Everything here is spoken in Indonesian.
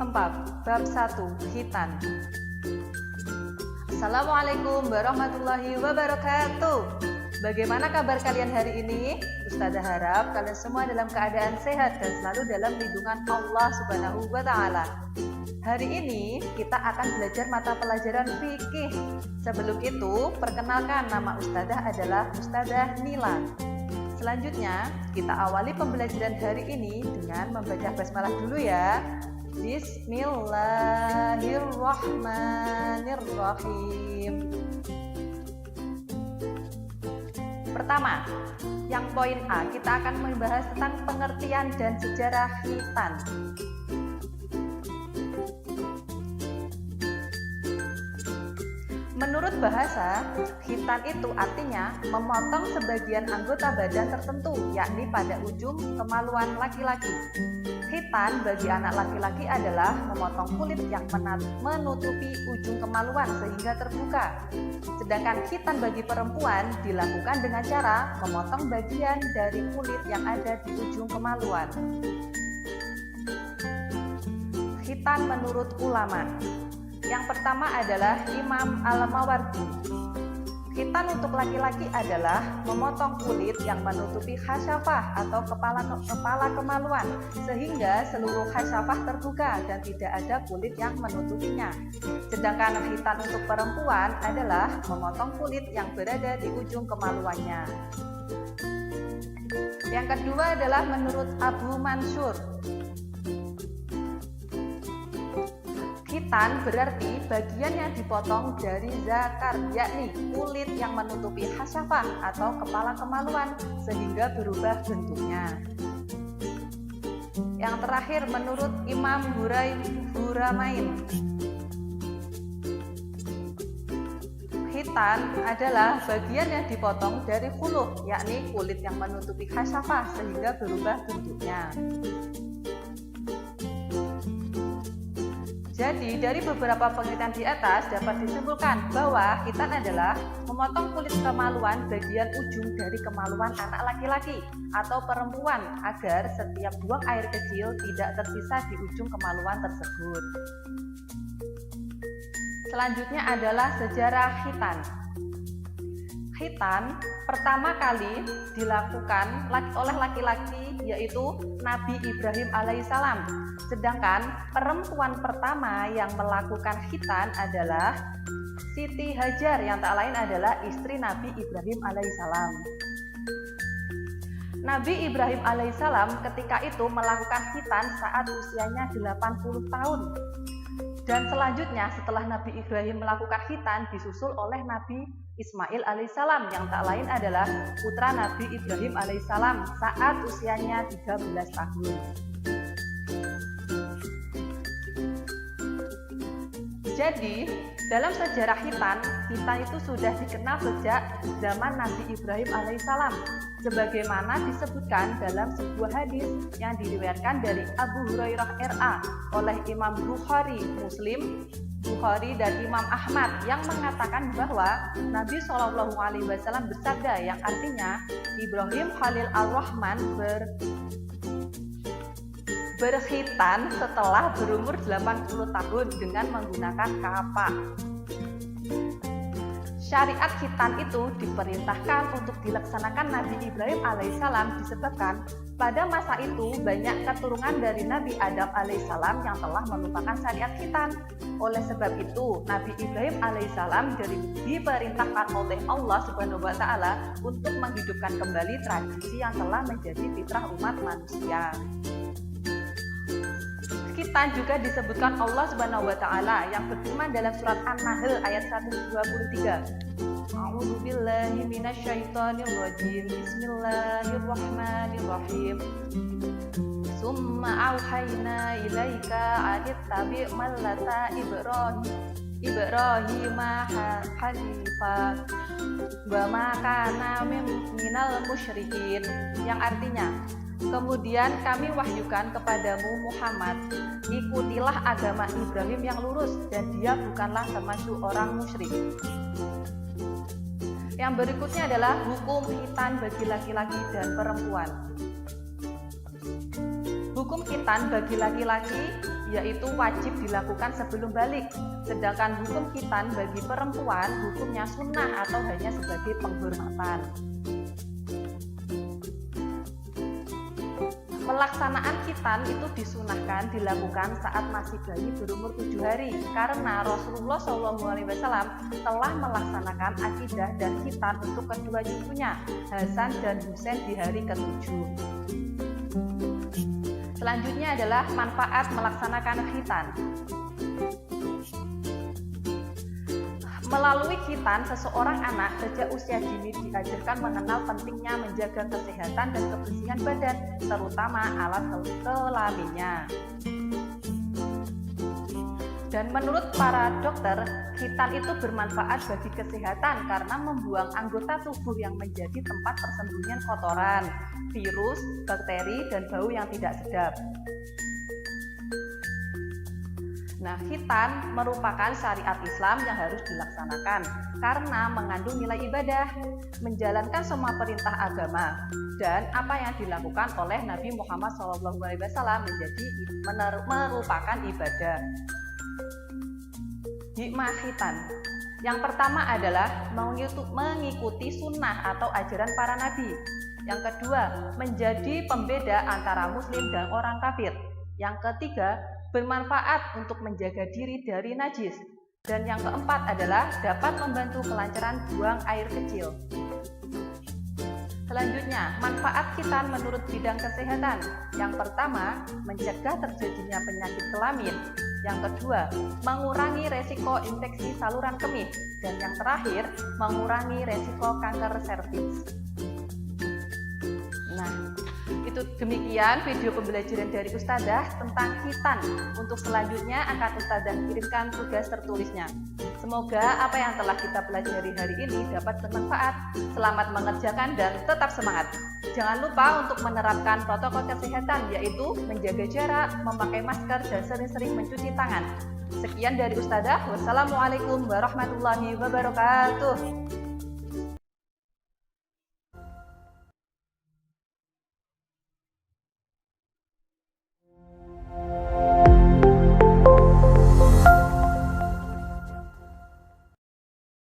4. Bab 1. Khitan. Assalamualaikum warahmatullahi wabarakatuh. Bagaimana kabar kalian hari ini? Ustazah harap kalian semua dalam keadaan sehat dan selalu dalam lindungan Allah Subhanahu wa Ta'ala. Hari ini kita akan belajar mata pelajaran fikih. Sebelum itu, perkenalkan, nama Ustazah adalah Ustazah Nila. Selanjutnya, kita awali pembelajaran hari ini dengan membaca basmalah dulu ya. Bismillahirrahmanirrahim. Pertama, yang poin A, kita akan membahas tentang pengertian dan sejarah khitan. Menurut bahasa, khitan itu artinya memotong sebagian anggota badan tertentu, yakni pada ujung kemaluan laki-laki. Khitan bagi anak laki-laki adalah memotong kulit yang menutupi ujung kemaluan sehingga terbuka. Sedangkan khitan bagi perempuan dilakukan dengan cara memotong bagian dari kulit yang ada di ujung kemaluan. Khitan menurut ulama. Yang pertama adalah Imam Al-Mawardi. Khitan untuk laki-laki adalah memotong kulit yang menutupi khasyafah atau kepala kemaluan sehingga seluruh khasyafah terbuka dan tidak ada kulit yang menutupinya. Sedangkan khitan untuk perempuan adalah memotong kulit yang berada di ujung kemaluannya. Yang kedua adalah menurut Abu Mansur. Khitan berarti bagian yang dipotong dari zakar, yakni kulit yang menutupi khasyafah atau kepala kemaluan sehingga berubah bentuknya. Yang terakhir menurut Imam Huramain. Khitan adalah bagian yang dipotong dari khuluq, yakni kulit yang menutupi khasyafah sehingga berubah bentuknya. Jadi, dari beberapa penelitian di atas dapat disimpulkan bahwa khitan adalah memotong kulit kemaluan bagian ujung dari kemaluan anak laki-laki atau perempuan agar setiap buang air kecil tidak tersisa di ujung kemaluan tersebut. Selanjutnya adalah sejarah khitan. Khitan pertama kali dilakukan oleh laki-laki yaitu Nabi Ibrahim alaihissalam. Sedangkan perempuan pertama yang melakukan khitan adalah Siti Hajar yang tak lain adalah istri Nabi Ibrahim alaihissalam. Nabi Ibrahim alaihissalam ketika itu melakukan khitan saat usianya 80 tahun. Dan selanjutnya setelah Nabi Ibrahim melakukan khitan disusul oleh Nabi Ismail alaihissalam yang tak lain adalah putra Nabi Ibrahim alaihissalam saat usianya 13 tahun. Jadi, dalam sejarah khitan itu sudah dikenal sejak zaman Nabi Ibrahim alaihissalam, sebagaimana disebutkan dalam sebuah hadis yang diriwayatkan dari Abu Hurairah RA oleh Imam Bukhari, Muslim, Bukhari dan Imam Ahmad yang mengatakan bahwa Nabi SAW bersabda yang artinya Ibrahim Khalil Ar-Rahman berkhitan setelah berumur 80 tahun dengan menggunakan kapak. Syariat khitan itu diperintahkan untuk dilaksanakan Nabi Ibrahim alaihissalam disebabkan pada masa itu banyak keturunan dari Nabi Adam alaihissalam yang telah melupakan syariat khitan. Oleh sebab itu, Nabi Ibrahim alaihissalam diperintahkan oleh Allah Subhanahu wa Ta'ala untuk menghidupkan kembali tradisi yang telah menjadi fitrah umat manusia. Khitan juga disebutkan Allah Subhanahu wa Ta'ala yang berfirman dalam surat An-Nahl ayat 123. A'udzu billahi minasyaitonir rajim. Bismillahirrahmanirrahim. Summa auhayna ilaika anittabi' millata Ibrahim hanifa wa ma kana minal musyrikin, yang artinya kemudian kami wahyukan kepadamu Muhammad, ikutilah agama Ibrahim yang lurus dan dia bukanlah termasuk orang musyrik. Yang berikutnya adalah hukum khitan bagi laki-laki dan perempuan. Hukum khitan bagi laki-laki yaitu wajib dilakukan sebelum balik. Sedangkan hukum khitan bagi perempuan hukumnya sunnah atau hanya sebagai penghormatan. Pelaksanaan khitan itu disunahkan dilakukan saat masih bayi berumur 7 hari karena Rasulullah SAW telah melaksanakan akidah dan khitan untuk kedua cucunya Hasan dan Husain di hari ke-7. Selanjutnya adalah manfaat melaksanakan khitan. Melalui khitan, seseorang anak sejak usia dini diajarkan mengenal pentingnya menjaga kesehatan dan kebersihan badan, terutama alat kelaminnya. Dan menurut para dokter, khitan itu bermanfaat bagi kesehatan karena membuang anggota tubuh yang menjadi tempat persembunyian kotoran, virus, bakteri, dan bau yang tidak sedap. Nah, khitan merupakan syariat Islam yang harus dilaksanakan karena mengandung nilai ibadah, menjalankan semua perintah agama, dan apa yang dilakukan oleh Nabi Muhammad SAW merupakan ibadah. Hikmah khitan. Yang pertama adalah mengikuti sunnah atau ajaran para nabi. Yang kedua, menjadi pembeda antara muslim dan orang kafir. Yang ketiga, bermanfaat untuk menjaga diri dari najis. Dan yang keempat adalah dapat membantu kelancaran buang air kecil. Selanjutnya, manfaat khitan menurut bidang kesehatan. Yang pertama, mencegah terjadinya penyakit kelamin. Yang kedua, mengurangi resiko infeksi saluran kemih. Dan yang terakhir, mengurangi resiko kanker serviks. Nah, itu demikian video pembelajaran dari Ustadzah tentang khitan. Untuk selanjutnya akan Ustadzah kirimkan tugas tertulisnya. Semoga apa yang telah kita pelajari hari ini dapat bermanfaat. Selamat mengerjakan dan tetap semangat. Jangan lupa untuk menerapkan protokol kesehatan, yaitu menjaga jarak, memakai masker, dan sering-sering mencuci tangan. Sekian dari Ustadzah. Wassalamualaikum warahmatullahi wabarakatuh.